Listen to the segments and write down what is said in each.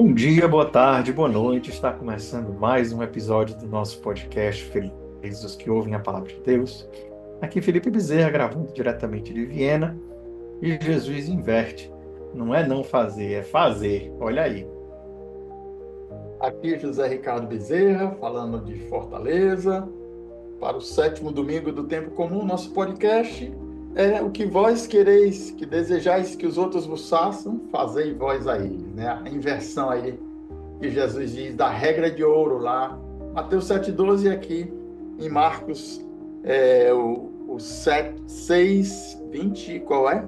Bom dia, boa tarde, boa noite. Está começando mais um episódio do nosso podcast Felizes os que ouvem a palavra de Deus. Aqui Felipe Bezerra, gravando diretamente de Viena. E Jesus inverte. Não é não fazer, é fazer. Olha aí. Aqui José Ricardo Bezerra, falando de Fortaleza, para o 7º domingo do Tempo Comum. Nosso podcast é o que vós quereis, que desejais que os outros vos façam, fazei vós a eles, né? A inversão aí que Jesus diz da regra de ouro lá, Mateus 7,12, e aqui em Marcos, o 6, 20, qual é?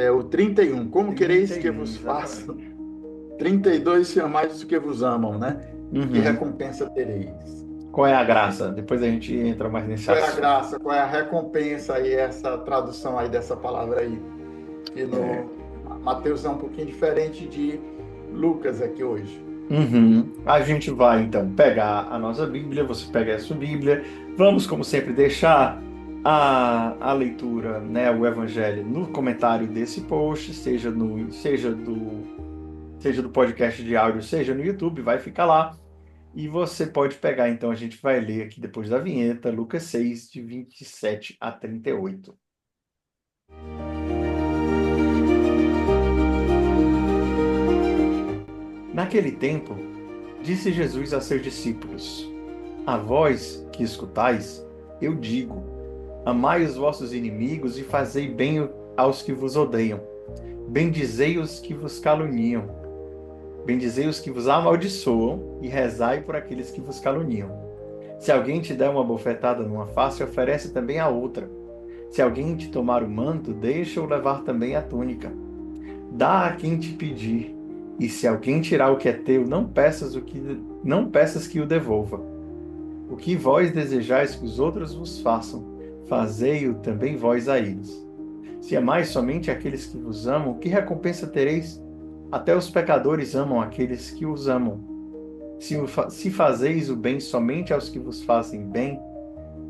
O 31. Como quereis que 31, vos façam? exatamente. 32, se amais os que vos amam, né? Que Uhum. recompensa tereis? Qual é a graça? Depois a gente entra mais nesse Qual é a assunto. graça? Qual é a recompensa aí, essa tradução aí dessa palavra aí? Que É. no Mateus é um pouquinho diferente de Lucas aqui hoje. Uhum. A gente vai então pegar a nossa Bíblia, você pega a sua Bíblia. Vamos, como sempre, deixar a leitura, né, o Evangelho no comentário desse post, seja do podcast de áudio, seja no YouTube, vai ficar lá. E você pode pegar, então, a gente vai ler aqui depois da vinheta, Lucas 6, de 27 a 38. Naquele tempo, disse Jesus a seus discípulos: A vós que escutais, eu digo: amai os vossos inimigos e fazei bem aos que vos odeiam. Bendizei os que vos caluniam. Bendizei os que vos amaldiçoam e rezai por aqueles que vos caluniam. Se alguém te der uma bofetada numa face, oferece também a outra. Se alguém te tomar o manto, deixa-o levar também a túnica. Dá a quem te pedir, e se alguém tirar o que é teu, não peças que o devolva. O que vós desejais que os outros vos façam, fazei-o também vós a eles. Se amais somente aqueles que vos amam, que recompensa tereis? Até os pecadores amam aqueles que os amam. Se fazeis o bem somente aos que vos fazem bem,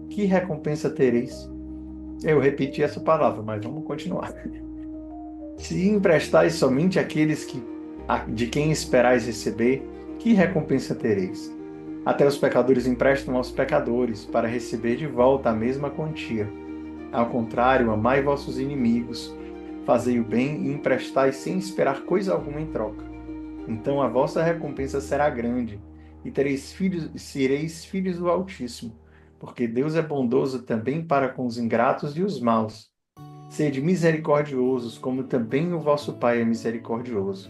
que recompensa tereis? Eu repeti essa palavra, mas vamos continuar. Se emprestais somente de quem esperais receber, que recompensa tereis? Até os pecadores emprestam aos pecadores, para receber de volta a mesma quantia. Ao contrário, amai vossos inimigos, fazei o bem e emprestai sem esperar coisa alguma em troca. Então a vossa recompensa será grande, e sereis filhos do Altíssimo, porque Deus é bondoso também para com os ingratos e os maus. Sede misericordiosos, como também o vosso Pai é misericordioso.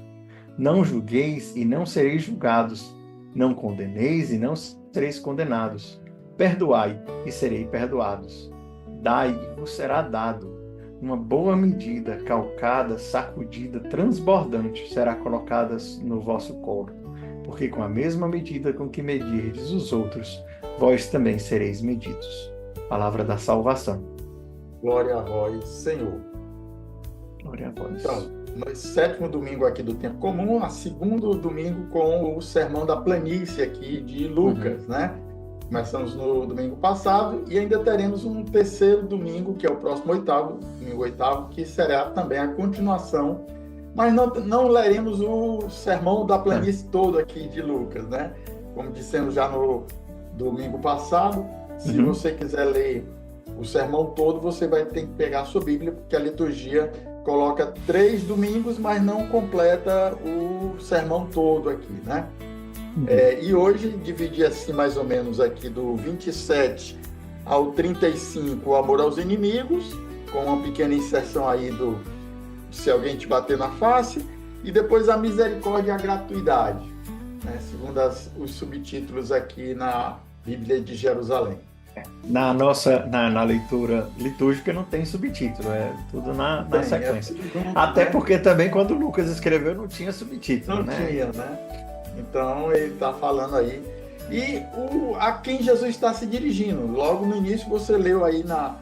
Não julgueis e não sereis julgados. Não condeneis e não sereis condenados. Perdoai e sereis perdoados. Dai e vos será dado. Uma boa medida, calcada, sacudida, transbordante, será colocada no vosso colo. Porque com a mesma medida com que medirdes os outros, vós também sereis medidos. Palavra da salvação. Glória a vós, Senhor. Glória a vós. Então, no 7º domingo aqui do Tempo Comum, a 2º domingo com o Sermão da Planície aqui de Lucas, né? Começamos no domingo passado e ainda teremos um 3º domingo, que é o próximo domingo 8º, que será também a continuação. Mas não leremos o Sermão da Planície todo aqui de Lucas, né? Como dissemos já no domingo passado, se você quiser ler o sermão todo, você vai ter que pegar a sua Bíblia, porque a liturgia coloca 3 domingos, mas não completa o sermão todo aqui, né? E hoje, dividi assim mais ou menos aqui do 27 ao 35, o amor aos inimigos, com uma pequena inserção aí do se alguém te bater na face, e depois a misericórdia e a gratuidade, né? Segundo os subtítulos aqui na Bíblia de Jerusalém. Na leitura litúrgica não tem subtítulo, é tudo na sequência. Tudo junto, Até né? porque também quando o Lucas escreveu não tinha subtítulo, Não né? tinha, né? Então ele está falando aí. E a quem Jesus está se dirigindo. Logo no início você leu aí na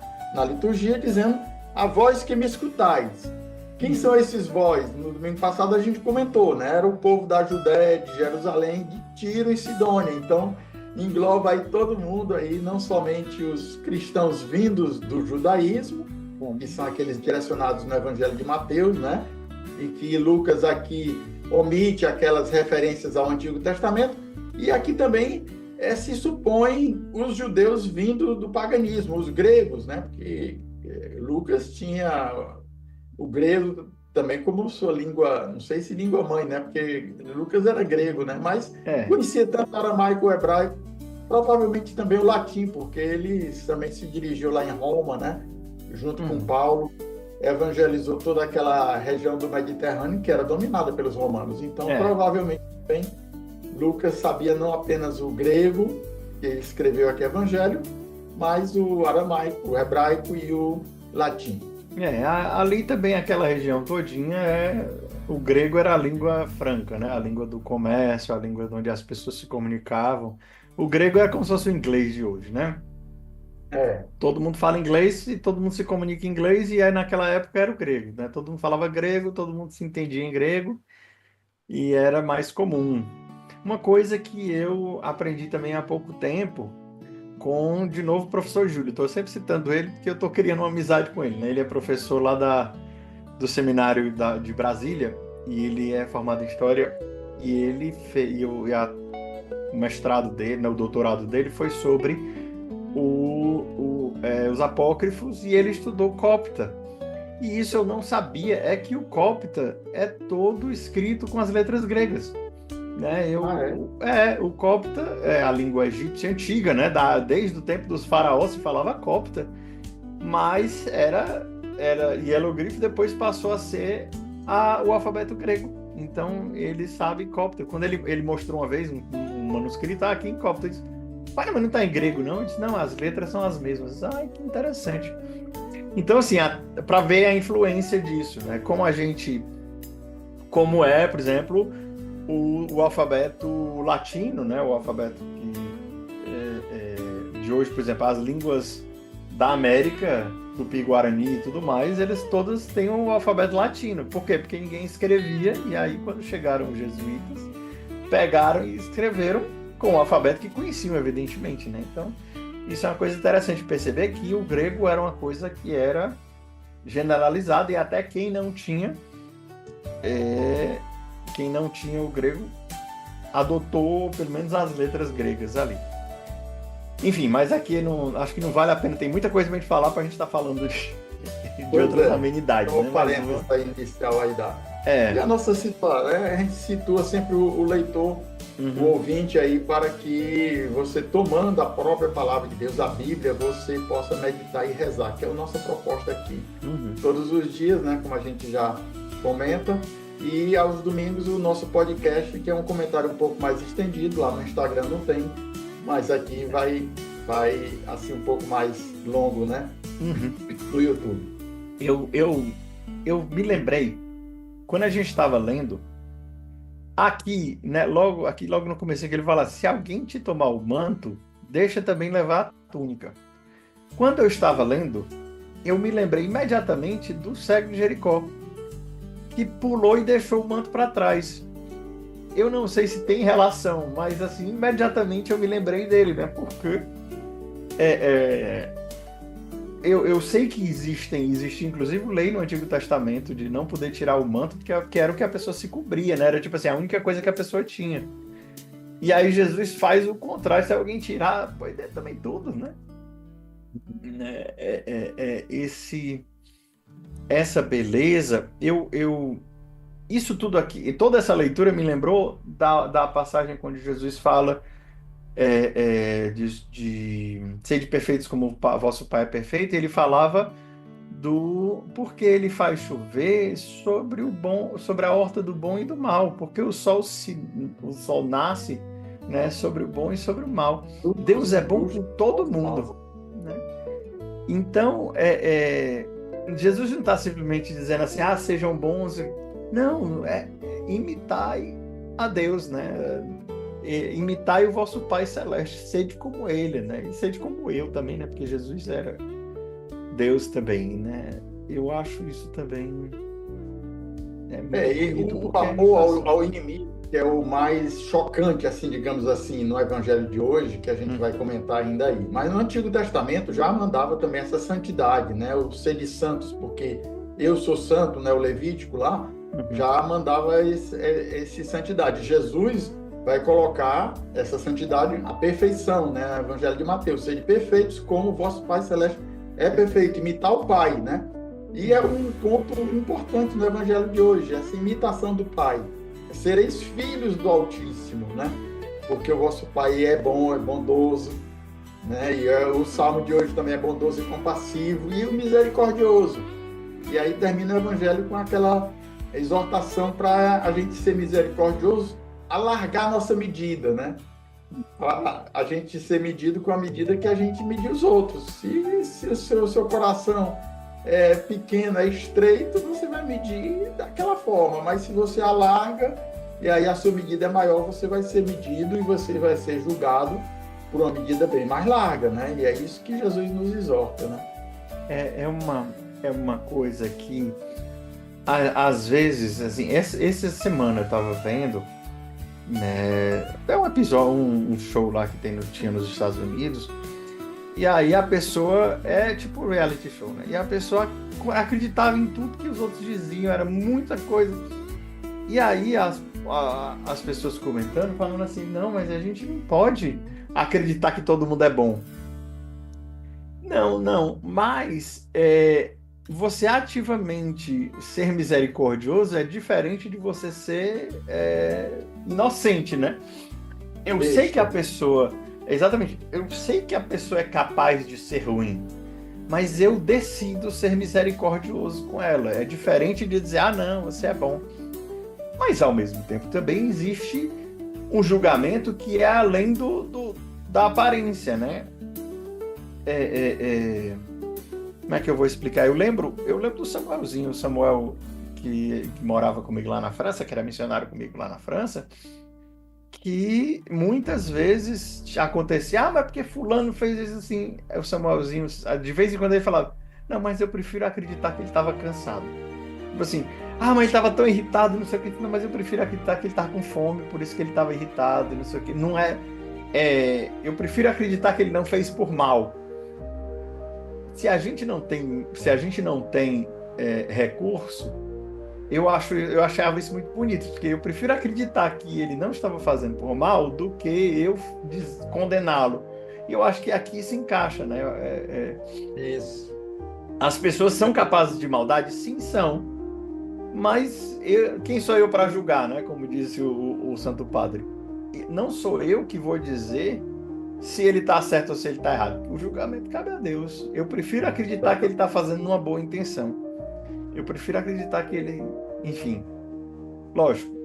liturgia dizendo: a vós que me escutais. Quem são esses vós? No domingo passado a gente comentou, né? Era o povo da Judéia, de Jerusalém, de Tiro e Sidônia. Então engloba aí todo mundo aí, não somente os cristãos vindos do judaísmo, que são aqueles direcionados no Evangelho de Mateus, né? E que Lucas aqui omite aquelas referências ao Antigo Testamento, e aqui também se supõe os judeus vindo do paganismo, os gregos, né? Porque Lucas tinha o grego também como sua língua, não sei se língua mãe, né? Porque Lucas era grego, né? Mas conhecia tanto aramaico, o hebraico, provavelmente também o latim, porque ele também se dirigiu lá em Roma, né? Junto com Paulo, evangelizou toda aquela região do Mediterrâneo que era dominada pelos romanos. Então, provavelmente também Lucas sabia não apenas o grego, que ele escreveu aqui Evangelho, mas o aramaico, o hebraico e o latim. Ali também aquela região todinha, o grego era a língua franca, né? A língua do comércio, a língua onde as pessoas se comunicavam. O grego era como se fosse o inglês de hoje, né? Todo mundo fala inglês e todo mundo se comunica em inglês, e aí naquela época era o grego, né? Todo mundo falava grego, todo mundo se entendia em grego e era mais comum. Uma coisa que eu aprendi também há pouco tempo com, de novo, o professor Júlio. Estou sempre citando ele porque eu estou criando uma amizade com ele, né? Ele é professor lá do seminário de Brasília, e ele é formado em História, e ele fez, o mestrado dele, né, o doutorado dele foi sobre os apócrifos, e ele estudou copta. E isso eu não sabia, é que o copta é todo escrito com as letras gregas. Né? O copta é a língua egípcia antiga, né? Desde o tempo dos faraós se falava copta, mas era hieroglifo, depois passou a ser o alfabeto grego. Então ele sabe copta. Quando ele mostrou uma vez um manuscrito, aqui em copta, eu disse, pai, mas não está em grego, não? Eu disse, não, as letras são as mesmas. Ai, que interessante. Então, assim, para ver a influência disso, né? Como é, por exemplo, o alfabeto latino, né? O alfabeto de hoje, por exemplo, as línguas da América, Tupi-Guarani e tudo mais, eles todas têm o alfabeto latino. Por quê? Porque ninguém escrevia, e aí quando chegaram os jesuítas, pegaram e escreveram com o alfabeto que conheciam, evidentemente, né? Então, isso é uma coisa interessante de perceber, que o grego era uma coisa que era generalizada, e até quem não tinha o grego adotou pelo menos as letras gregas ali. Enfim, mas aqui acho que não vale a pena, tem muita coisa pra gente falar, pra gente estar falando de outras amenidades. Então, né? Parênteses aí inicial aí E a nossa situação, a gente situa sempre o leitor, o ouvinte aí, para que você, tomando a própria palavra de Deus, a Bíblia, você possa meditar e rezar, que é a nossa proposta aqui. Todos os dias, né, como a gente já comenta, e aos domingos o nosso podcast, que é um comentário um pouco mais estendido, lá no Instagram não tem, mas aqui vai assim um pouco mais longo, né, no YouTube. Eu me lembrei, quando a gente estava lendo, aqui, né, logo no começo, que ele fala, se alguém te tomar o manto, deixa também levar a túnica. Quando eu estava lendo, eu me lembrei imediatamente do cego de Jericó, que pulou e deixou o manto para trás. Eu não sei se tem relação, mas assim, imediatamente eu me lembrei dele, né? Porque eu sei que existe inclusive lei no Antigo Testamento de não poder tirar o manto, porque era o que a pessoa se cobria, né? Era tipo assim, a única coisa que a pessoa tinha. E aí Jesus faz o contrário, se alguém tirar, pode ter também tudo, né? Essa beleza, isso tudo aqui, toda essa leitura me lembrou da passagem quando Jesus fala de sede perfeitos como o vosso Pai é perfeito. Ele falava porque ele faz chover sobre a horta do bom e do mal, porque o sol nasce, né, sobre o bom e sobre o mal. Deus é bom com todo mundo, né? Então, Jesus não está simplesmente dizendo assim, sejam bons. Não, imitai a Deus, né? Imitai o vosso Pai Celeste, sede como Ele, né? E sede como eu também, né? Porque Jesus era Deus também, né? Eu acho isso também... E o amor ao inimigo, que é o mais chocante, assim, digamos assim, no Evangelho de hoje, que a gente vai comentar ainda aí. Mas no Antigo Testamento já mandava também essa santidade, né? O ser de santos, porque eu sou santo, né? O Levítico lá, já mandava esse santidade. Jesus vai colocar essa santidade, a perfeição, né? Evangelho de Mateus, sede perfeitos como o vosso Pai Celeste é perfeito, imitar o Pai, né? E é um ponto importante no Evangelho de hoje, essa imitação do Pai. Sereis filhos do Altíssimo, né? Porque o vosso Pai é bom, é bondoso, né? E o Salmo de hoje também é bondoso e compassivo, e o misericordioso. E aí termina o Evangelho com aquela exortação para a gente ser misericordioso, alargar a nossa medida, né? A gente ser medido com a medida que a gente medir os outros. Se o seu coração é pequeno, é estreito, você vai medir daquela forma. Mas se você alarga, e aí a sua medida é maior, você vai ser medido e você vai ser julgado por uma medida bem mais larga, né? E é isso que Jesus nos exorta, né? É uma coisa que, às vezes, assim, essa semana eu estava vendo, né, é um episódio, um show lá que tinha nos Estados Unidos, e aí a pessoa é tipo reality show, né? E a pessoa acreditava em tudo que os outros diziam, era muita coisa. E aí as pessoas comentando, falando assim, não, mas a gente não pode acreditar que todo mundo é bom. Não, mas você ativamente ser misericordioso é diferente de você ser inocente, né? Eu sei que a pessoa... Exatamente. Eu sei que a pessoa é capaz de ser ruim, mas eu decido ser misericordioso com ela. É diferente de dizer, não, você é bom. Mas, ao mesmo tempo, também existe um julgamento que é além da aparência, né? Como é que eu vou explicar? Eu lembro do Samuelzinho, o Samuel que morava comigo lá na França, que era missionário comigo lá na França, que muitas vezes acontecia, mas porque fulano fez isso assim, o Samuelzinho, de vez em quando ele falava, não, mas eu prefiro acreditar que ele estava cansado. Tipo assim, mas ele estava tão irritado, não sei o que, não, mas eu prefiro acreditar que ele estava com fome, por isso que ele estava irritado, não sei o que. Não eu prefiro acreditar que ele não fez por mal. Se a gente não tem recurso, eu achava isso muito bonito, porque eu prefiro acreditar que ele não estava fazendo por mal do que eu condená-lo. E eu acho que aqui se encaixa, né? Isso. As pessoas são capazes de maldade? Sim, são. Mas quem sou eu para julgar, né? Como disse o Santo Padre. Não sou eu que vou dizer se ele está certo ou se ele está errado. O julgamento cabe a Deus. Eu prefiro acreditar que ele está fazendo uma boa intenção. Eu prefiro acreditar que ele... Enfim, lógico.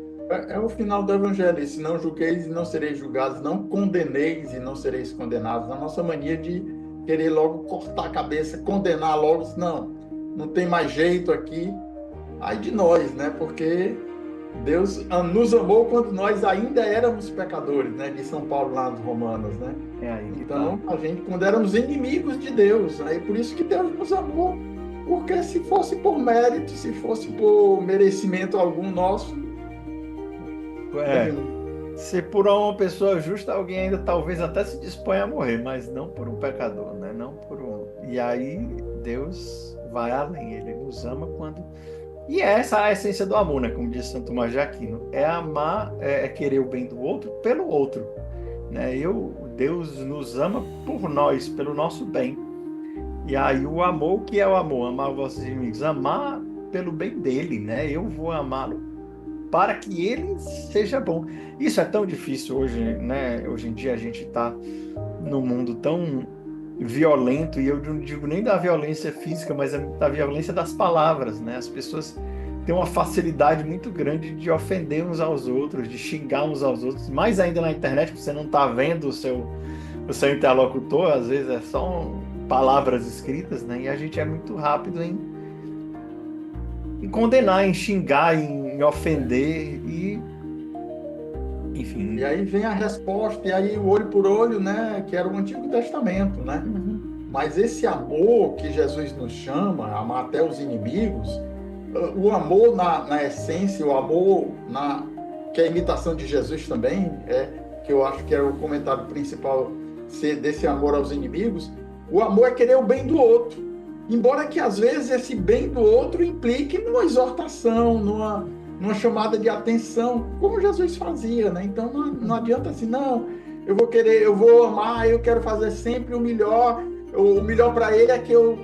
É o final do Evangelho. Se não julgueis e não sereis julgados, não condeneis e não sereis condenados. A nossa mania de querer logo cortar a cabeça, condenar logo. Não tem mais jeito aqui. Ai de nós, né? Porque Deus nos amou quando nós ainda éramos pecadores, né? De São Paulo lá nos Romanos, né? Então, a gente, quando éramos inimigos de Deus, aí por isso que Deus nos amou. Porque se fosse por mérito, se fosse por merecimento algum nosso... Se por uma pessoa justa, alguém ainda talvez até se disponha a morrer, mas não por um pecador, né? Não por um... E aí Deus vai além, Ele nos ama quando... E essa é a essência do amor, né? Como diz Santo Tomás de Aquino. É amar, é querer o bem do outro pelo outro, né? Deus nos ama por nós, pelo nosso bem. E aí o amor, o que é o amor? Amar os vossos inimigos. Amar pelo bem dele, né? Eu vou amá-lo para que ele seja bom. Isso é tão difícil hoje, né? Hoje em dia a gente está num mundo tão violento, e eu não digo nem da violência física, mas da violência das palavras, né? As pessoas têm uma facilidade muito grande de ofender uns aos outros, de xingar uns aos outros, mais ainda na internet, porque você não está vendo o seu interlocutor, às vezes é só palavras escritas, né? E a gente é muito rápido em condenar, em xingar, em ofender e... Enfim. E aí vem a resposta, e aí o olho por olho, né? Que era o Antigo Testamento, né? Mas esse amor que Jesus nos chama, amar até os inimigos, o amor na essência, o amor que é a imitação de Jesus também, que eu acho que é o comentário principal desse amor aos inimigos, o amor é querer o bem do outro. Embora que às vezes esse bem do outro implique numa exortação, numa chamada de atenção, como Jesus fazia, né? Então não adianta assim, não, eu vou amar, eu quero fazer sempre o melhor para ele é que eu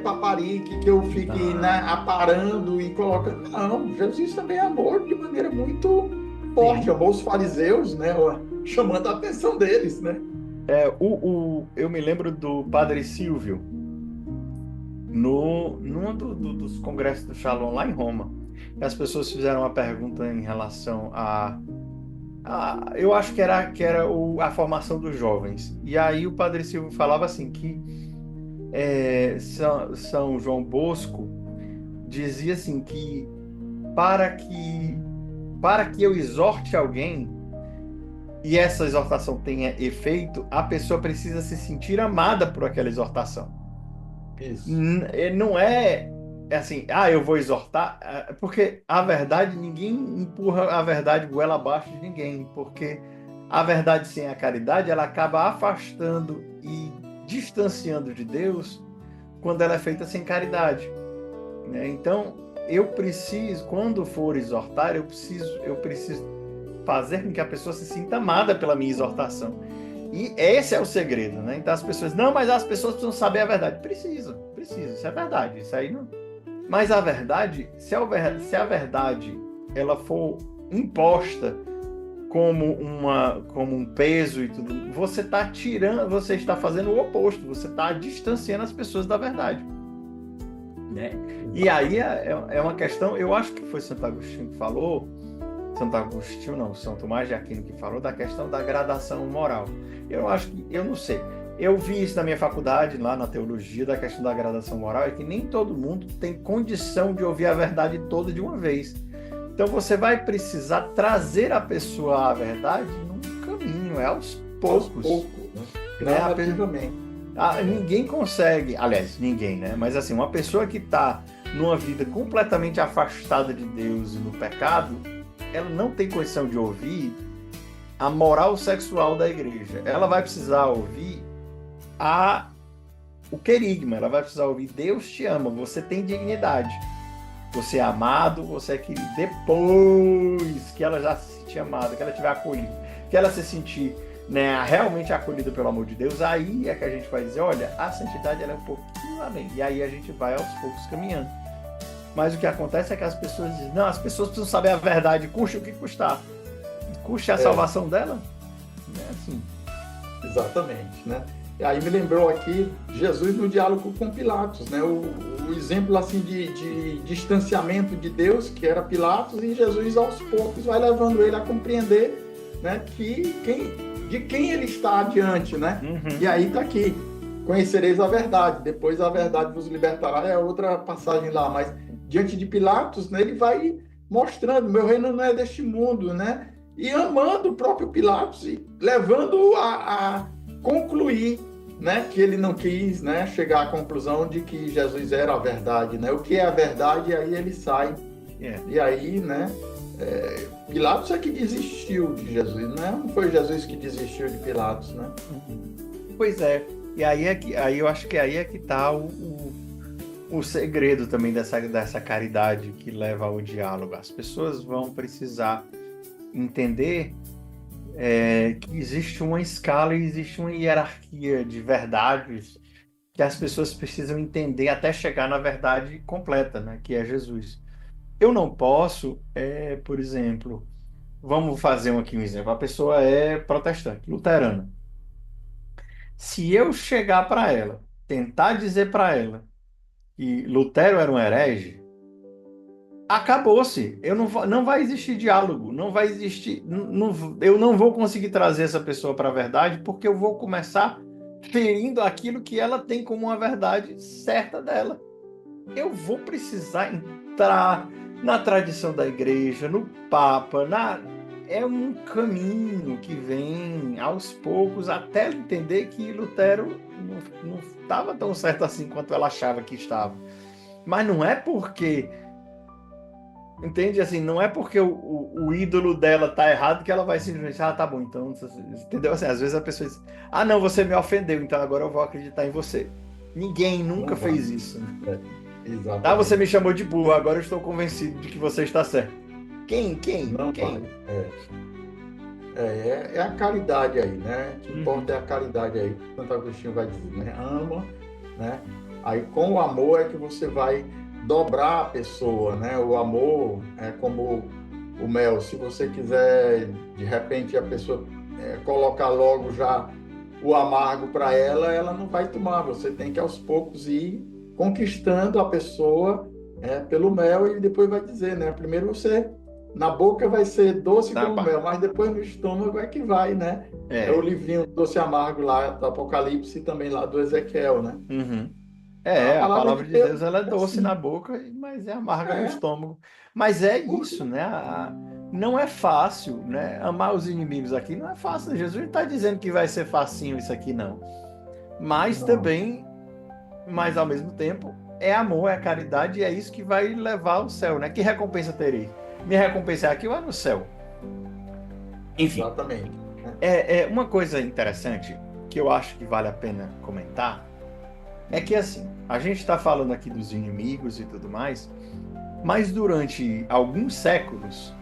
paparique, que eu fique, né, aparando e colocando. Não, Jesus também amou de maneira muito forte, amou os fariseus, né, chamando a atenção deles, né? Eu me lembro do Padre Silvio, num dos congressos do Shalom lá em Roma. As pessoas fizeram uma pergunta em relação eu acho que era a formação dos jovens. E aí o Padre Silvio falava assim que São João Bosco dizia assim que para que eu exorte alguém e essa exortação tenha efeito, a pessoa precisa se sentir amada por aquela exortação. Isso. Não é assim, eu vou exortar, porque a verdade, ninguém empurra a verdade goela abaixo de ninguém, porque a verdade sem a caridade, ela acaba afastando e distanciando de Deus quando ela é feita sem caridade, né? Então, quando for exortar, eu preciso fazer com que a pessoa se sinta amada pela minha exortação. E esse é o segredo, né? Então as pessoas, não, mas as pessoas precisam saber a verdade. Precisam, isso é verdade. Isso aí não. Mas a verdade, se a verdade ela for imposta como um peso e tudo, você está fazendo o oposto, você está distanciando as pessoas da verdade, né? E aí é uma questão, eu acho que foi Santo Agostinho que falou, São Tomás de Aquino que falou da questão da gradação moral. Eu não sei. Eu vi isso na minha faculdade, lá na teologia, da questão da gradação moral, é que nem todo mundo tem condição de ouvir a verdade toda de uma vez. Então você vai precisar trazer a pessoa à verdade num caminho, aos poucos. Gradativamente. Ninguém consegue, aliás, ninguém, né? Mas assim, uma pessoa que está numa vida completamente afastada de Deus e no pecado, ela não tem condição de ouvir a moral sexual da igreja. Ela vai precisar ouvir o querigma, ela vai precisar ouvir Deus te ama, você tem dignidade, você é amado, você é querido. Depois que ela já se sentir amada, que ela tiver acolhida, que ela se sentir, né, realmente acolhida pelo amor de Deus, aí é que a gente vai dizer, olha, a santidade ela é um pouquinho além, e aí a gente vai aos poucos caminhando. Mas o que acontece é que as pessoas dizem, não, as pessoas precisam saber a verdade, custe o que custar. Custe a salvação dela? Não é assim. Exatamente, né? E aí me lembrou aqui Jesus no diálogo com Pilatos, né? O exemplo assim de distanciamento de Deus, que era Pilatos, e Jesus aos poucos vai levando ele a compreender, né, de quem ele está adiante, né? Uhum. E aí está aqui, conhecereis a verdade, depois a verdade vos libertará, é outra passagem lá, mas diante de Pilatos, né, ele vai mostrando, meu reino não é deste mundo, né? E amando o próprio Pilatos e levando a concluir, né, que ele não quis, né, chegar à conclusão de que Jesus era a verdade, né? O que é a verdade? E aí ele sai. E aí, né, Pilatos é que desistiu de Jesus, né? Não foi Jesus que desistiu de Pilatos, né? Pois é. E aí eu acho que aí é que está o segredo também dessa caridade que leva ao diálogo. As pessoas vão precisar entender que existe uma escala e existe uma hierarquia de verdades que as pessoas precisam entender até chegar na verdade completa, né, que é Jesus. Eu não posso, por exemplo, vamos fazer aqui um exemplo, a pessoa é protestante, luterana. Se eu chegar para ela, tentar dizer para ela que Lutero era um herege, acabou-se. Não vai existir diálogo, não vai existir. Eu não vou conseguir trazer essa pessoa para a verdade, porque eu vou começar ferindo aquilo que ela tem como uma verdade certa dela. Eu vou precisar entrar na tradição da igreja, no Papa, é um caminho que vem aos poucos até ela entender que Lutero não estava tão certo assim quanto ela achava que estava. Mas não é porque... Entende? Assim, não é porque o ídolo dela tá errado que ela vai simplesmente, tá bom, então, entendeu? Assim, às vezes a pessoa diz, não, você me ofendeu, então agora eu vou acreditar em você. Ninguém nunca fez isso. Exatamente. Você me chamou de burro, agora eu estou convencido de que você está certo. Não vai. É a caridade aí, né? O que importa é a caridade aí. Santo Agostinho vai dizer, né? Ama, né? Aí com o amor é que você vai dobrar a pessoa, né? O amor é como o mel. Se você quiser, de repente, a pessoa colocar logo já o amargo para ela, ela não vai tomar. Você tem que aos poucos ir conquistando a pessoa pelo mel e depois vai dizer, né? Primeiro você na boca vai ser doce como mel, mas depois no estômago é que vai, né? É o livrinho Doce Amargo lá do Apocalipse e também lá do Ezequiel, né? Uhum. Então, a A palavra palavra de de Deus Deus ela é é doce assim. na boca, mas é amarga no É, estômago. Mas é porque isso, né? Não é fácil, né? Amar os inimigos aqui não é fácil. Jesus não está dizendo que vai ser facinho isso aqui, não. Mas não, também, mas ao mesmo tempo, é amor, é caridade e é isso que vai levar ao céu, né? Que recompensa terei? Minha recompensa é aqui ou é no céu? Enfim, exatamente. Né? é uma coisa interessante que eu acho que vale a pena comentar é que assim, a gente está falando aqui dos inimigos e tudo mais, mas durante alguns séculos,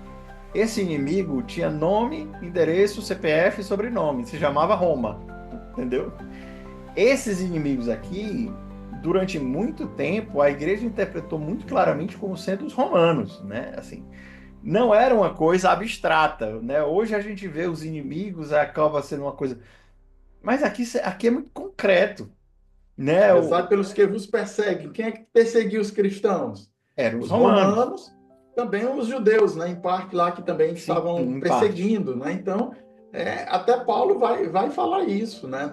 esse inimigo tinha nome, endereço, CPF e sobrenome, se chamava Roma, entendeu? Esses inimigos aqui, durante muito tempo, a igreja interpretou muito claramente como sendo os romanos, né? Assim, não era uma coisa abstrata, né? Hoje a gente vê os inimigos, acaba sendo uma coisa, mas aqui é muito concreto, né? Rezai pelos que vos perseguem. Quem é que perseguiu os cristãos? Eram os Os romanos, romanos, também os judeus, né? Em parte lá que também sim, estavam em parte. perseguindo, né? Então, até Paulo vai falar isso, né?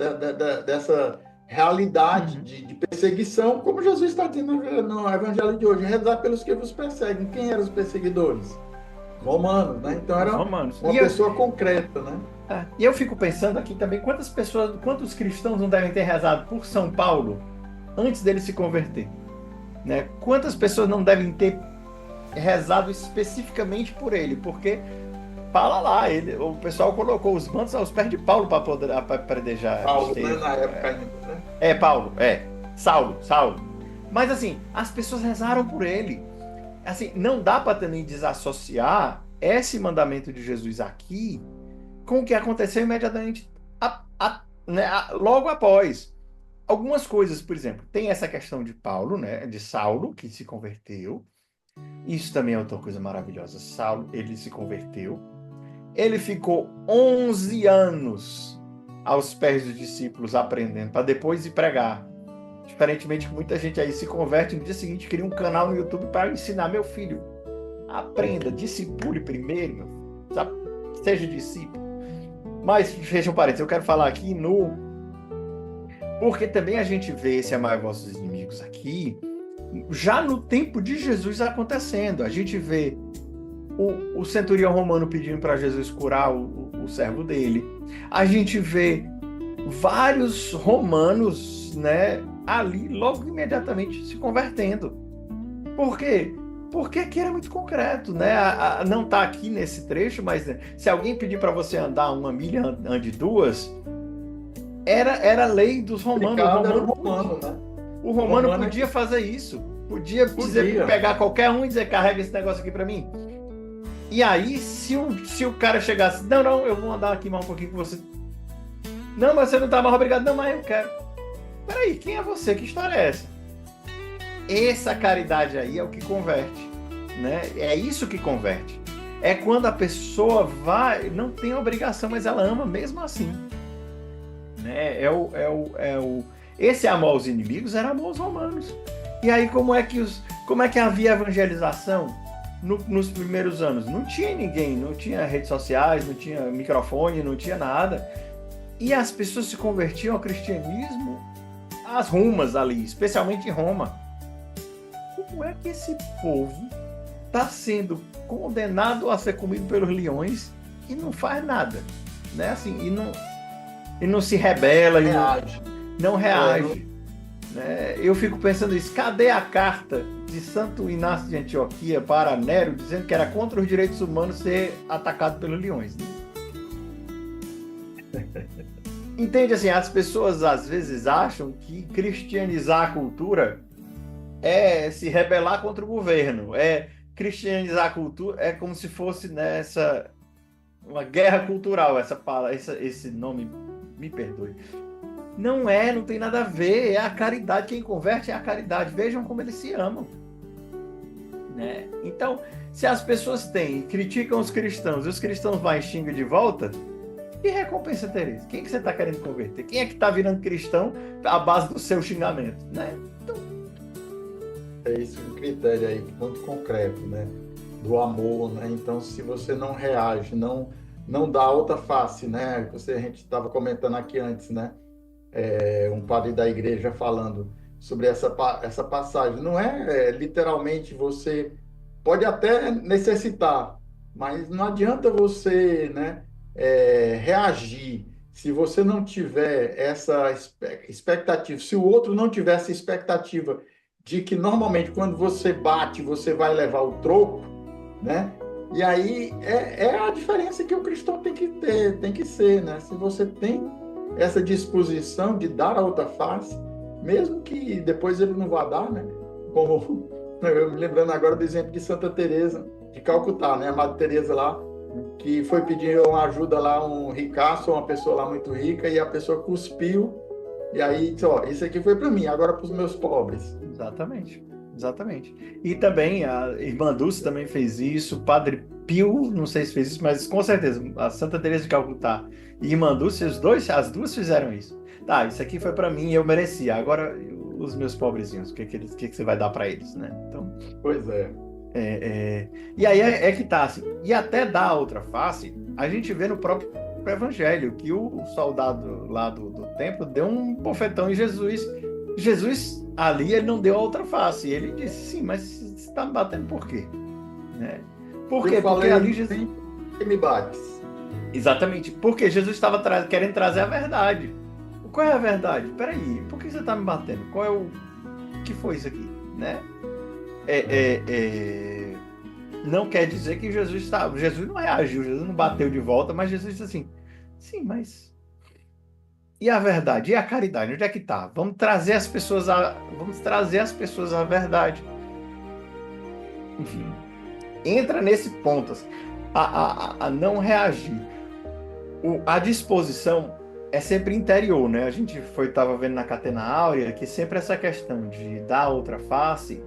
Dessa realidade Uhum. de perseguição, como Jesus está dizendo no Evangelho de hoje, rezar pelos que vos perseguem. Quem eram os perseguidores? Romanos, né? Então Os era romanos. uma pessoa concreta, né? E eu fico pensando aqui também quantos cristãos não devem ter rezado por São Paulo antes dele se converter, né? Quantas pessoas não devem ter rezado especificamente por ele? Porque fala lá, o pessoal colocou os mantos aos pés de Paulo para poder apedrejar Paulo, né? Estevão. Na época ainda, né? Paulo, Saulo. Mas assim, as pessoas rezaram por ele. Assim, não dá para também desassociar esse mandamento de Jesus aqui com o que aconteceu imediatamente logo após. Algumas coisas, por exemplo, tem essa questão de Paulo, né, de Saulo, que se converteu. Isso também é outra coisa maravilhosa. Saulo, ele se converteu. Ele ficou 11 anos aos pés dos discípulos aprendendo, para depois ir pregar. Diferentemente que muita gente aí se converte no dia seguinte, cria um canal no YouTube para ensinar meu filho. Aprenda, discipule primeiro, meu filho, sabe? Seja discípulo. Mas, fecha um parênteses, eu quero falar aqui porque também a gente vê esse amar vossos inimigos aqui, já no tempo de Jesus acontecendo. A gente vê o centurião romano pedindo para Jesus curar o servo dele. A gente vê vários romanos, né, ali logo imediatamente se convertendo. Por quê? Porque aqui era muito concreto, né? Não está aqui nesse trecho, mas né, se alguém pedir para você andar 1 milha, ande 2, era lei dos romanos. Era o romano, né? O romano podia fazer isso. Podia dizer, pegar qualquer um e dizer, carrega esse negócio aqui para mim. E aí, se o cara chegasse, não, eu vou andar aqui mais um pouquinho com você. Não, mas você não tá mais obrigado. Não, mas eu quero. Peraí, quem é você? Que história é essa? Essa caridade aí é o que converte, né? É isso que converte. É quando a pessoa não tem obrigação, mas ela ama mesmo assim. Né? Esse amor aos inimigos era amor aos romanos. E aí como é que havia evangelização nos primeiros anos? Não tinha ninguém, não tinha redes sociais, não tinha microfone, não tinha nada. E as pessoas se convertiam ao cristianismo às rumas ali, especialmente em Roma. Como é que esse povo está sendo condenado a ser comido pelos leões e não faz nada, né? Assim, e não se rebela, não reage. Né? Eu fico pensando isso. Cadê a carta de Santo Inácio de Antioquia para Nero dizendo que era contra os direitos humanos ser atacado pelos leões? Né? Entende assim? As pessoas às vezes acham que cristianizar a cultura é se rebelar contra o governo, é cristianizar a cultura é como se fosse nessa uma guerra cultural, essa palavra, esse nome, me perdoe. Não é, não tem nada a ver, é a caridade, quem converte é a caridade. Vejam como eles se amam, né? Então, se as pessoas têm e criticam os cristãos, e os cristãos vão e xingam de volta, que recompensa ter isso? Quem que você está querendo converter? Quem é que está virando cristão à base do seu xingamento, né? Então, É esse um critério aí muito concreto, né? Do amor, né? Então, se você não reage, não dá outra face, né? A gente estava comentando aqui antes, né? Um padre da igreja falando sobre essa passagem. Não literalmente você pode até necessitar, mas não adianta você, né, reagir se você não tiver essa expectativa, se o outro não tiver essa expectativa de que normalmente quando você bate, você vai levar o troco, né? E aí é a diferença que o cristão tem que ter, tem que ser, né? Se você tem essa disposição de dar a outra face, mesmo que depois ele não vá dar, né? Como eu me lembrando agora do exemplo de Santa Teresa de Calcutá, né? A Madre Teresa lá, que foi pedir uma ajuda lá, um ricaço, uma pessoa lá muito rica, e a pessoa cuspiu, e aí disse, ó, isso aqui foi para mim, agora para os meus pobres. exatamente, exatamente. E também a irmã Dulce também fez isso, o Padre Pio, não sei se fez isso, mas com certeza, a Santa Teresa de Calcutá e irmã Dulce, as duas fizeram isso. Tá, isso aqui foi para mim, eu merecia. Agora os meus pobrezinhos, o que você vai dar para eles, né? Então, Pois é. e aí é que tá assim. E até dar a outra face, a gente vê no próprio Evangelho que o soldado lá do templo deu um bofetão em Jesus. Jesus ali ele não deu a outra face. Ele disse, sim, mas você está me batendo por quê? Né? Por quê? Eu Porque falei, ali Jesus. que me bates. Exatamente, porque Jesus estava querendo trazer a verdade. Qual é a verdade? Peraí, por que você está me batendo? Qual é o que foi isso aqui? Né? Não quer dizer que Jesus não reagiu, Jesus não bateu de volta, mas Jesus disse assim, sim, mas e a verdade? E a caridade? Onde é que está? Vamos trazer as pessoas à verdade. Enfim, entra nesse ponto, assim, a não reagir. A disposição é sempre interior, né? A gente estava vendo na Catena Áurea que sempre essa questão de dar outra face,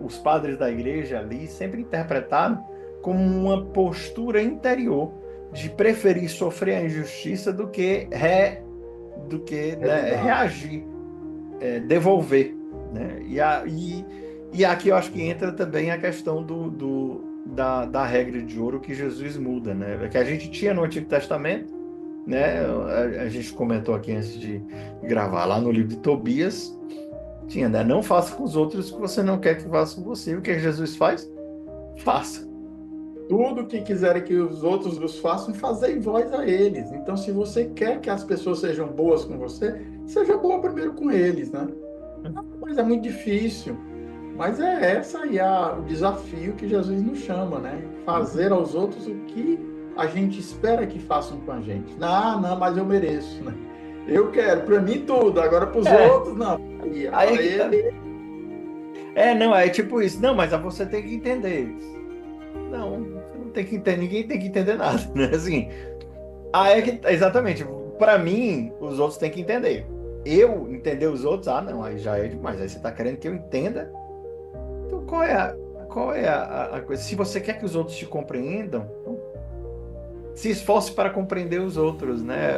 os padres da igreja ali sempre interpretaram como uma postura interior de preferir sofrer a injustiça do que né, reagir, devolver, né? E aqui eu acho que entra também a questão da regra de ouro que Jesus muda, né? Que a gente tinha no Antigo Testamento, né? A gente comentou aqui antes de gravar lá no livro de Tobias, tinha, né? Não faça com os outros o que você não quer que faça com você. O que Jesus faz? Faça. Tudo que quiserem que os outros vos façam, fazei vós a eles. Então, se você quer que as pessoas sejam boas com você, seja boa primeiro com eles, né? Mas é muito difícil. Mas é essa aí o desafio que Jesus nos chama, né? Fazer aos outros o que a gente espera que façam com a gente. Não, mas eu mereço, né? Eu quero, para mim tudo, agora para os outros, não. Aí ele... não, é tipo isso. Não, mas você tem que entender isso. Não, você não tem que entender, ninguém tem que entender nada, né? Assim, exatamente, para mim, os outros têm que entender. Eu entender os outros, não, aí já é demais. Aí você está querendo que eu entenda? Então, qual é a coisa? Se você quer que os outros te compreendam, se esforce para compreender os outros, né?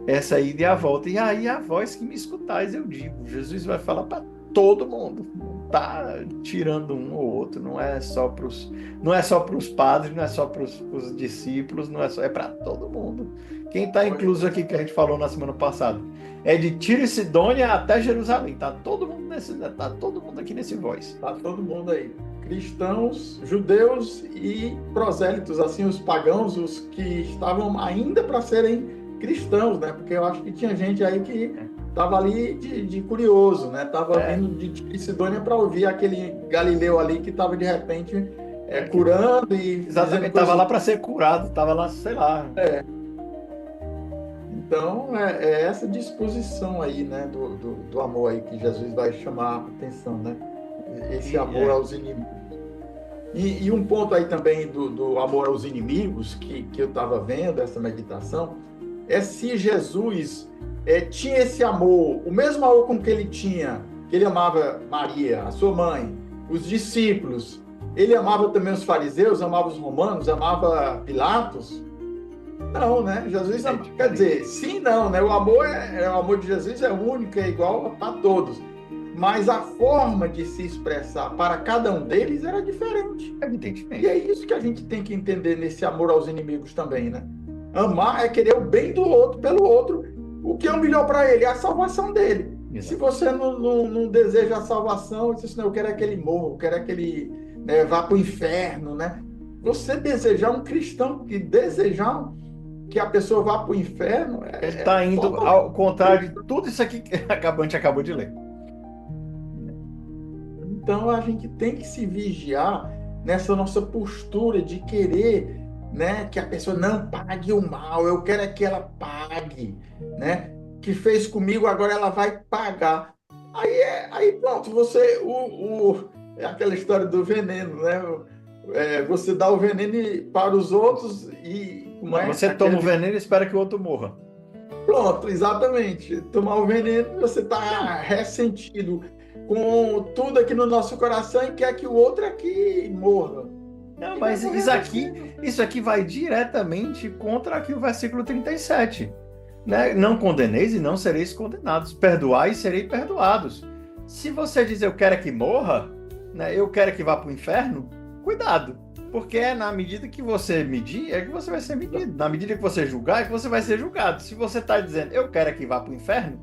Essa ida e a volta. E aí a voz que me escutais, eu digo. Jesus vai falar para todo mundo. Não está tirando um ou outro. Não é só para os padres, não é só para os discípulos, é para todo mundo. Quem está incluso aqui, que a gente falou na semana passada, é de Tiro e Sidônia até Jerusalém. Está todo mundo aqui nesse voz. Está todo mundo aí. Cristãos, judeus e prosélitos, assim, os pagãos, os que estavam ainda para serem cristãos, né? Porque eu acho que tinha gente aí que estava ali de curioso, né? Estava vindo de Sidônia para ouvir aquele Galileu ali que estava de repente curando e... Exatamente, estava lá para ser curado, estava lá, sei lá. Então, é essa disposição aí, né? Do amor aí que Jesus vai chamar a atenção, né? esse amor aos inimigos. E um ponto aí também do amor aos inimigos, que eu estava vendo, essa meditação, é se Jesus tinha esse amor, o mesmo amor com que ele tinha, que ele amava Maria, a sua mãe, os discípulos, ele amava também os fariseus, amava os romanos, amava Pilatos. Não, né? Jesus quer dizer, sim, não, né? O amor de Jesus é único, é igual para todos. Mas a forma de se expressar para cada um deles era diferente. Evidentemente. E é isso que a gente tem que entender nesse amor aos inimigos também, né? Amar é querer o bem do outro pelo outro. O que é o melhor para ele é a salvação dele. Exato. Se você não deseja a salvação, você diz, não, eu quero é que ele morra, eu quero é que ele vá para o inferno, né? Você desejar um cristão que desejar que a pessoa vá para o inferno... Ele está indo ao contrário de tudo isso aqui que a gente acabou de ler. Então, a gente tem que se vigiar nessa nossa postura de querer, né, que a pessoa não pague o mal. Eu quero é que ela pague, né? Que fez comigo, agora ela vai pagar. Aí pronto, você... é aquela história do veneno, né? Você dá o veneno para os outros e... Você toma o veneno e espera que o outro morra. Pronto, exatamente. Tomar o veneno, você está ressentido com tudo aqui no nosso coração e quer que o outro aqui morra. Não, mas isso aqui vai diretamente contra aqui o versículo 37. Né? Não condeneis e não sereis condenados. Perdoai e sereis perdoados. Se você diz eu quero que morra, né? Eu quero que vá para o inferno, cuidado. Porque é na medida que você medir, é que você vai ser medido. Na medida que você julgar, é que você vai ser julgado. Se você está dizendo eu quero que vá para o inferno,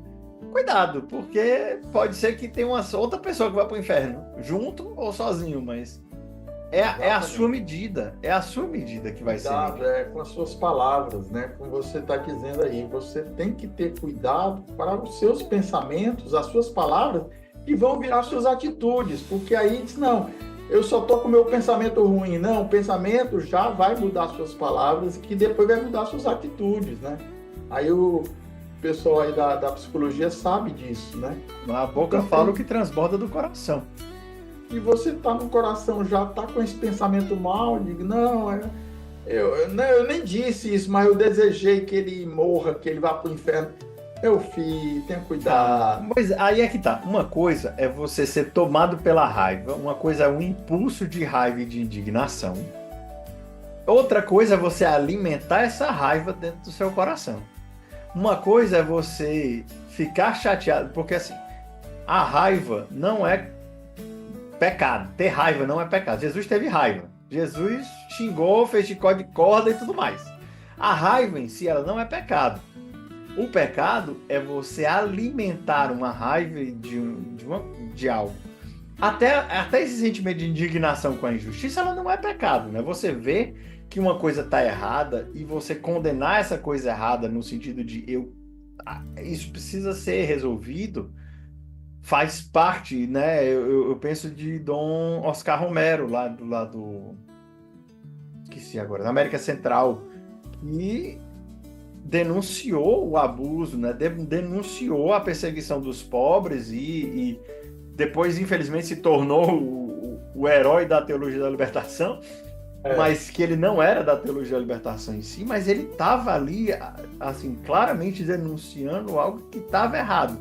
cuidado, porque pode ser que tenha outra pessoa que vai para o inferno, junto ou sozinho, mas é a sua medida, que vai ser. Com as suas palavras, né? Como você está dizendo aí, você tem que ter cuidado para os seus pensamentos, as suas palavras, que vão virar suas atitudes, porque aí diz, não, eu só estou com o meu pensamento ruim. Não, o pensamento já vai mudar suas palavras, que depois vai mudar suas atitudes, né? Aí o pessoal aí da psicologia sabe disso, né? A boca então, fala o que transborda do coração. E você está no coração, já está com esse pensamento mal, digo, não, eu nem disse isso, mas eu desejei que ele morra, que ele vá para o inferno. Meu filho, tenha cuidado. Mas aí é que tá. Uma coisa é você ser tomado pela raiva, uma coisa é um impulso de raiva e de indignação. Outra coisa é você alimentar essa raiva dentro do seu coração. Uma coisa é você ficar chateado, porque assim, a raiva não é pecado. Ter raiva não é pecado. Jesus teve raiva. Jesus xingou, fez chicote de corda e tudo mais. A raiva em si, ela não é pecado. O pecado é você alimentar uma raiva de algo. Até esse sentimento de indignação com a injustiça, ela não é pecado, né? Você vê que uma coisa está errada e você condenar essa coisa errada no sentido de isso precisa ser resolvido, faz parte, né? Eu penso de Dom Oscar Romero, lá do lado... Esqueci agora, da América Central, que denunciou o abuso, né? Denunciou a perseguição dos pobres e depois, infelizmente, se tornou o herói da teologia da libertação, mas que ele não era da teologia da libertação em si, mas ele estava ali, assim, claramente denunciando algo que estava errado.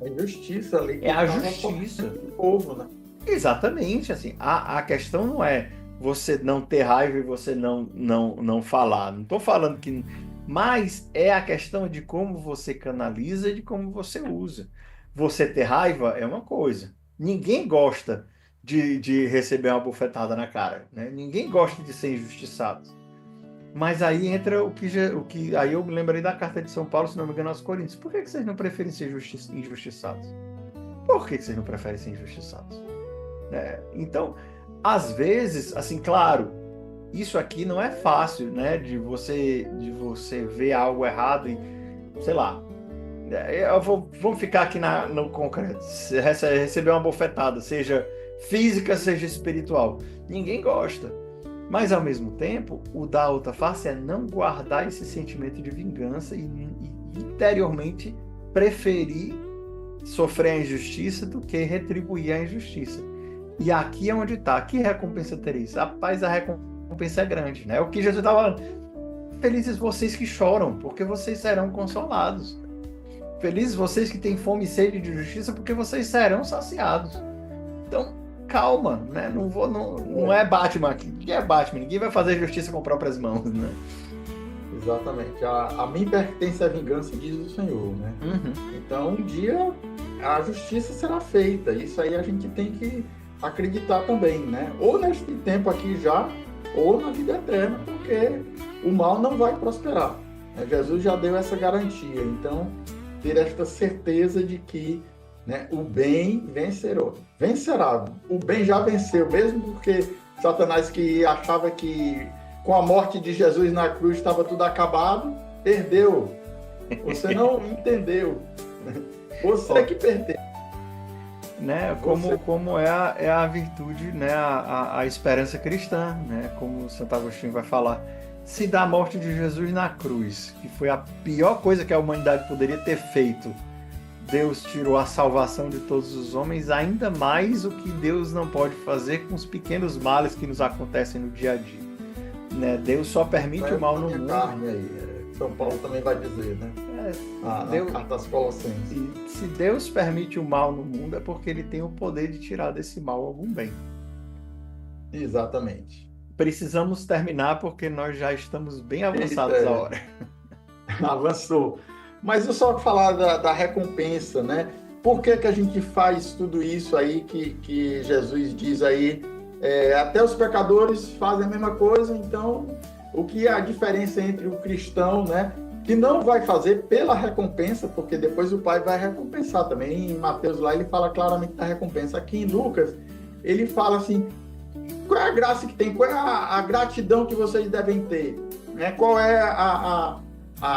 A injustiça ali. É a justiça do povo, né? Exatamente, assim, a questão não é você não ter raiva e você não falar. Não estou falando que... Mas é a questão de como você canaliza e de como você usa. Você ter raiva é uma coisa. Ninguém gosta de receber uma bufetada na cara, né? Ninguém gosta de ser injustiçado. Mas aí entra o que aí eu me lembrei da carta de São Paulo, se não me engano, aos Coríntios. Por que vocês não preferem ser injustiçados? Por que vocês não preferem ser injustiçados? Então, às vezes, assim, claro, isso aqui não é fácil, né? De você ver algo errado e, sei lá, vamos ficar aqui no concreto. Receber uma bofetada, seja física, seja espiritual. Ninguém gosta. Mas, ao mesmo tempo, o da outra face é não guardar esse sentimento de vingança e interiormente preferir sofrer a injustiça do que retribuir a injustiça. E aqui é onde está. Que recompensa tereis? Rapaz, a recompensa é grande, né? O que Jesus estava falando. Felizes vocês que choram, porque vocês serão consolados. Felizes vocês que têm fome e sede de justiça, porque vocês serão saciados. Então, calma, né? Não é Batman aqui. Ninguém é Batman, ninguém vai fazer justiça com próprias mãos, né? Exatamente. A mim pertence a vingança, diz o Senhor, né? Uhum. Então, um dia a justiça será feita. Isso aí a gente tem que acreditar também, né? Ou neste tempo aqui já, ou na vida eterna, porque o mal não vai prosperar, né? Jesus já deu essa garantia. Então, ter esta certeza de que, né, o bem vencerá. O bem já venceu, mesmo porque Satanás, que achava que com a morte de Jesus na cruz estava tudo acabado, perdeu. Você não entendeu. Você que perdeu. Né? Você... Como é a virtude, né? A esperança cristã, né? Como Santo Agostinho vai falar. Se da morte de Jesus na cruz, que foi a pior coisa que a humanidade poderia ter feito, Deus tirou a salvação de todos os homens, ainda mais o que Deus não pode fazer com os pequenos males que nos acontecem no dia a dia. Né? Deus só permite o mal no mundo. Carne aí. São Paulo também vai dizer, né? Na carta aos Colossenses. E se Deus permite o mal no mundo, é porque ele tem o poder de tirar desse mal algum bem. Exatamente. Precisamos terminar porque nós já estamos bem avançados a hora. Avançou. Mas eu só falar da recompensa, né? Por que que a gente faz tudo isso aí que Jesus diz aí? Até os pecadores fazem a mesma coisa, então o que é a diferença entre o cristão, né? Que não vai fazer pela recompensa, porque depois o Pai vai recompensar também. Em Mateus lá ele fala claramente da recompensa. Aqui em Lucas ele fala assim, qual é a graça que tem, qual é a gratidão que vocês devem ter, né? Qual é a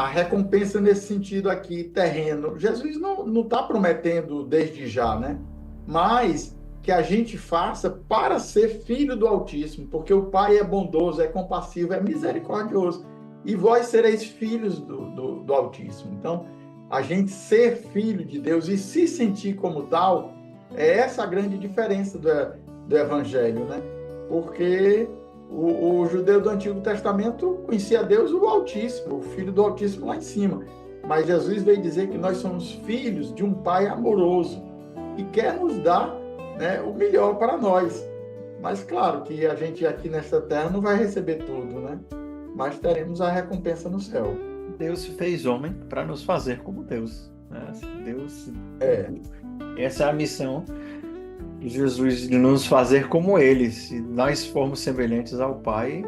recompensa nesse sentido aqui terreno? Jesus não está prometendo desde já, né? Mas que a gente faça para ser filho do Altíssimo, porque o Pai é bondoso, é compassivo, é misericordioso. E vós sereis filhos do Altíssimo. Então, a gente ser filho de Deus e se sentir como tal, é essa a grande diferença do Evangelho, né? Porque o judeu do Antigo Testamento conhecia Deus, o Altíssimo, o Filho do Altíssimo lá em cima. Mas Jesus veio dizer que nós somos filhos de um Pai amoroso, que quer nos dar, né, o melhor para nós. Mas claro que a gente aqui nesta terra não vai receber tudo, né? Mas teremos a recompensa no céu. Deus se fez homem para nos fazer como Deus, né? Deus, essa é a missão de Jesus, de nos fazer como Ele. Se nós formos semelhantes ao Pai,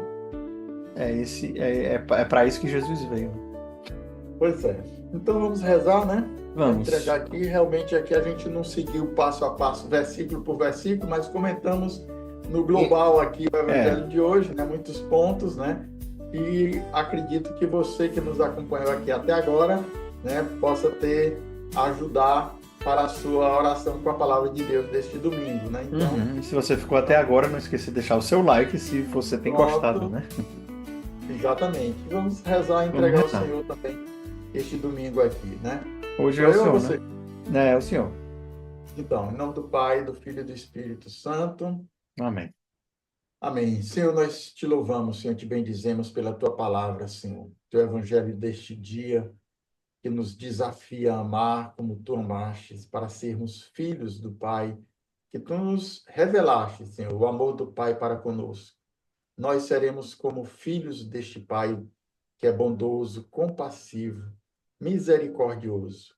é para isso que Jesus veio. Pois é. Então vamos rezar, né? Vamos. Entregar aqui. Realmente aqui a gente não seguiu passo a passo, versículo por versículo, mas comentamos no global aqui o Evangelho de hoje, né? Muitos pontos, né? E acredito que você que nos acompanhou aqui até agora, né, possa ajudar para a sua oração com a palavra de Deus deste domingo, né? Então, Se você ficou até agora, não esqueça de deixar o seu like se você tem gostado, né? Exatamente. Vamos rezar e entregar ao Senhor também este domingo aqui, né? Hoje é o Senhor, né? É o Senhor. Então, em nome do Pai, do Filho e do Espírito Santo. Amém. Amém. Senhor, nós te louvamos, Senhor, te bendizemos pela tua palavra, Senhor. Teu evangelho deste dia que nos desafia a amar como tu amastes, para sermos filhos do Pai, que tu nos revelaste, Senhor, o amor do Pai para conosco. Nós seremos como filhos deste Pai, que é bondoso, compassivo, misericordioso.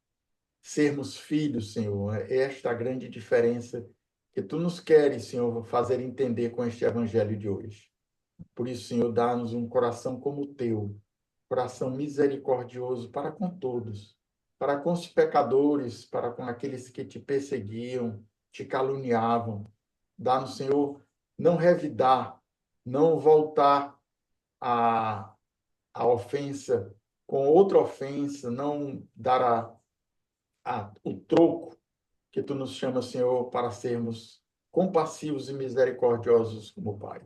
Sermos filhos, Senhor, é esta a grande diferença que tu nos queres, Senhor, fazer entender com este evangelho de hoje. Por isso, Senhor, dá-nos um coração como o teu, coração misericordioso para com todos, para com os pecadores, para com aqueles que te perseguiam, te caluniavam. Dá-nos, Senhor, não revidar, não voltar a ofensa com outra ofensa, não dar o troco que tu nos chamas, Senhor, para sermos compassivos e misericordiosos como Pai.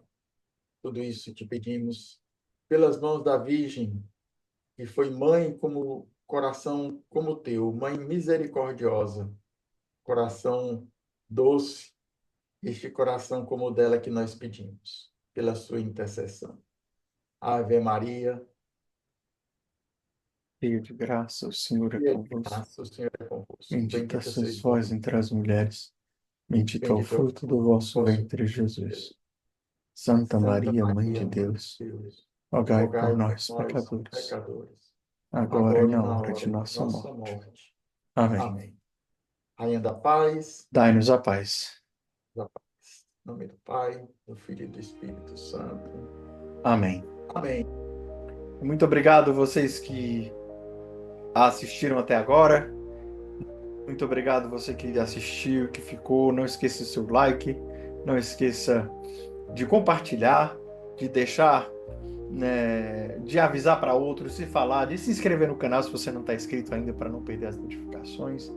Tudo isso te pedimos pelas mãos da Virgem, que foi mãe como coração como o teu, mãe misericordiosa, coração doce este coração como o dela que nós pedimos, pela sua intercessão. Ave Maria, Cheio de graça, o Senhor é cheia de convosco. graça, o Senhor é convosco. Bendita Bendita sois sois vós vós, entre as mulheres. Bendito é o bendito é o fruto do fruto do vosso vosso ventre, ventre. Jesus. Santa Santa Maria, Mãe de Maria, Mãe Deus, de Deus, rogai por rogai por nós, nós, pecadores, pecadores, agora e agora e na na hora de hora de nossa nossa morte. morte. Amém. Amém. Rainha da paz, Dai-nos a paz. da paz. Em nome do Pai, do Filho e do Espírito Santo. Amém. Amém. Muito obrigado vocês que assistiram até agora. Muito obrigado você que assistiu, que ficou. Não esqueça o seu like, não esqueça de compartilhar, de deixar, né, de avisar para outros, se falar, de se inscrever no canal se você não está inscrito ainda para não perder as notificações.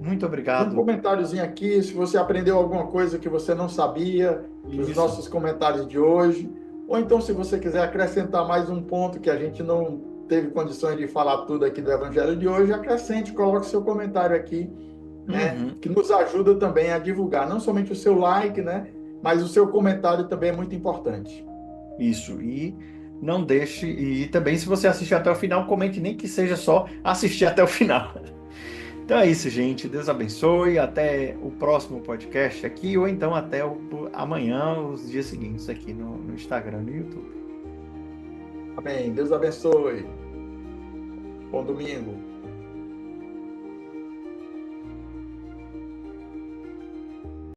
Muito E um obrigado. comentáriozinho aqui, se você aprendeu alguma coisa que você não sabia, os Isso. nossos comentários de hoje, ou então se você quiser acrescentar mais um ponto que a gente não teve condições de falar tudo aqui do Evangelho de hoje, acrescente, coloque seu comentário aqui, né, Uhum. que nos ajuda também a divulgar, não somente o seu like, né, mas o seu comentário também é muito importante. Isso. E não deixe. E também, se você assistir até o final, comente nem que seja só assistir até o final. Então é isso, gente. Deus abençoe. Até o próximo podcast aqui, ou então até amanhã, os dias seguintes aqui no Instagram e no YouTube. Amém. Deus abençoe. Bom domingo.